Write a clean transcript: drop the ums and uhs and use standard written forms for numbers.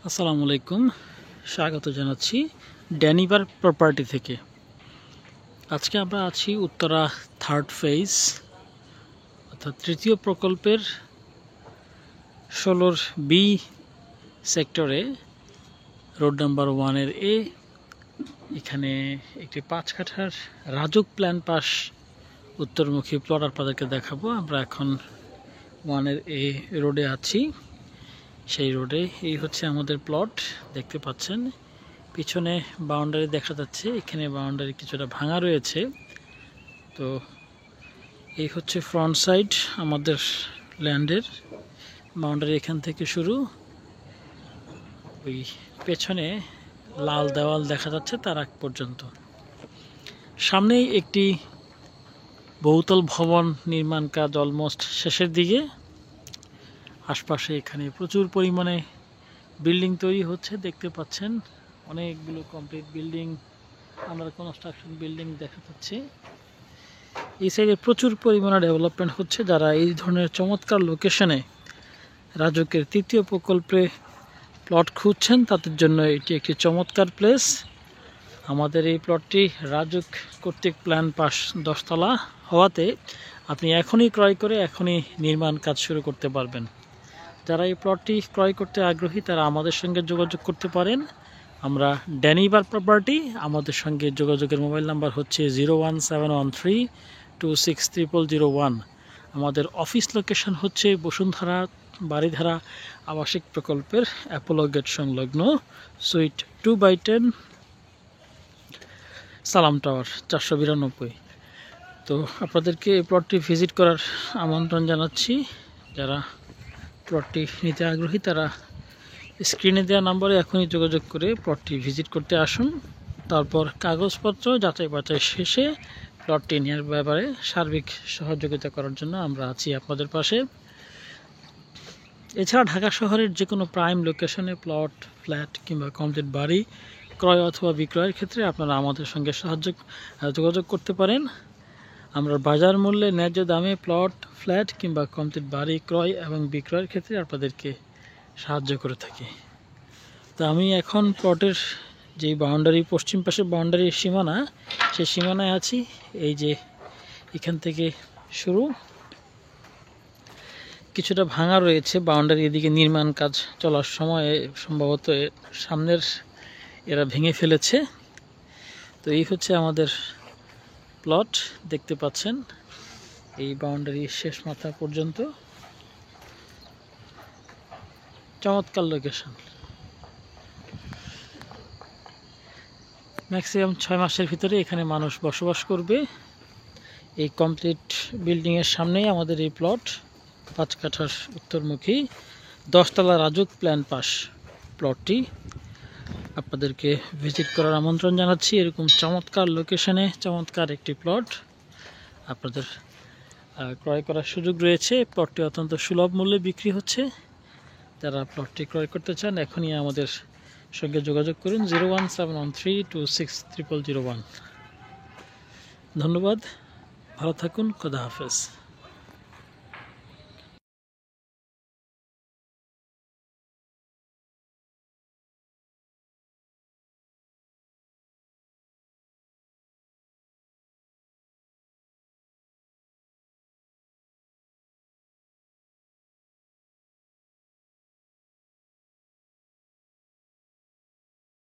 আসসালামু আলাইকুম, স্বাগত জানাচ্ছি ড্যানিভার প্রপার্টি থেকে। আজকে আমরা আছি উত্তরা থার্ড ফেজ অর্থাৎ তৃতীয় প্রকল্পের 16 বি সেক্টরে রোড নাম্বার 1-এর এ। এখানে একটি 5 কাঠার রাজুক প্ল্যান পাস উত্তরমুখী প্লট আপনাদেরকে দেখাবো। আমরা এখন 1-এর এ রোডে আছি। সেই রোডে এই হচ্ছে আমাদের প্লট, দেখতে পাচ্ছেন পিছনে বাউন্ডারি দেখা যাচ্ছে। এখানে বাউন্ডারি কিছুটা ভাঙা রয়েছে। তো এই হচ্ছে ফ্রন্ট সাইড আমাদের ল্যান্ডের বাউন্ডারি, এখান থেকে শুরু। ওই পেছনে লাল দেওয়াল দেখা যাচ্ছে তার আগ পর্যন্ত। সামনেই একটি বহুতল ভবন নির্মাণ কাজ অলমোস্ট শেষের দিকে। আশপাশে এখানে প্রচুর পরিমাণে বিল্ডিং তৈরি হচ্ছে, দেখতে পাচ্ছেন অনেকগুলো complete building, under construction building দেখা যাচ্ছে। এই সাইডে প্রচুর পরিমাণে ডেভেলপমেন্ট হচ্ছে। যারা এই ধরনের চমৎকার লোকেশনে রাজুকের তৃতীয় প্রকল্পে প্লট খুঁজছেন তাদের জন্য এটি একটি চমৎকার প্লেস। আমাদের এই প্লটটি রাজুক কর্তৃক প্ল্যান পাস 10 তলা হওয়াতে আপনি এখনই ক্রয় করে এখনই নির্মাণ কাজ শুরু করতে পারবেন। যারা এই প্লটটি ক্রয় করতে আগ্রহী তারা আমাদের সঙ্গে যোগাযোগ করতে পারেন। আমরা ড্যানিভার প্রপার্টি, আমাদের সঙ্গে যোগাযোগের মোবাইল নাম্বার হচ্ছে 01713260001। আমাদের অফিস লোকেশন হচ্ছে বসুন্ধরা বাড়িধারা আবাসিক প্রকল্পের অ্যাপোলো গেট সংলগ্ন সুইট 2/10 সালাম টাওয়ার 492। তো আপনাদেরকে এই প্লটটি ভিজিট করার আমন্ত্রণ জানাচ্ছি। যারা প্লটটি নিতে আগ্রহী তারা স্ক্রিনে দেওয়া নম্বরে এখনই যোগাযোগ করে প্লটটি ভিজিট করতে আসুন। তারপর কাগজপত্র যাচাই বাছাই শেষে প্লটটি নেওয়ার ব্যাপারে সার্বিক সহযোগিতা করার জন্য আমরা আছি আপনাদের পাশে। এছাড়া ঢাকা শহরের যে কোনো প্রাইম লোকেশনে প্লট, ফ্ল্যাট কিংবা কমপ্লিট বাড়ি ক্রয় অথবা বিক্রয়ের ক্ষেত্রে আপনারা আমাদের সঙ্গে যোগাযোগ করতে পারেন। আমরা বাজার মূল্যে ন্যায্য দামে প্লট, ফ্ল্যাট কিংবা কমপ্লিট বাড়ি ক্রয় এবং বিক্রয়ের ক্ষেত্রে আপনাদেরকে সাহায্য করে থাকি। তো আমি এখন প্লটের যে বাউন্ডারি, পশ্চিম পাশে বাউন্ডারির সীমানা, সেই সীমানায় আছি। এই যে এখান থেকে শুরু, কিছুটা ভাঙা রয়েছে বাউন্ডারি, এদিকে নির্মাণ কাজ চলার সময় সম্ভবত সামনের এরা ভেঙে ফেলেছে। তো এই হচ্ছে আমাদের প্লট, দেখতে পাচ্ছেন এই বাউন্ডারি শেষ মাথা পর্যন্ত। চমৎকার লোকেশন। ম্যাক্সিমাম 6 মাসের ভিতরে এখানে মানুষ বসবাস করবে। এই কমপ্লিট বিল্ডিংয়ের সামনেই আমাদের এই প্লট, 5 কাঠার উত্তরমুখী 10 তলা রাজুক প্ল্যান পাস প্লটটি। আপনাদেরকে ভিজিট করার আমন্ত্রণ জানাচ্ছি। এরকম চমৎকার লোকেশনে চমৎকার একটি প্লট আপনাদের ক্রয় করার সুযোগ রয়েছে। প্লটটি অত্যন্ত সুলভ মূল্যে বিক্রি হচ্ছে। যারা প্লটটি ক্রয় করতে চান এখনই আমাদের সঙ্গে যোগাযোগ করুন 01713260001। ধন্যবাদ, ভালো থাকুন, খোদা হাফেজ।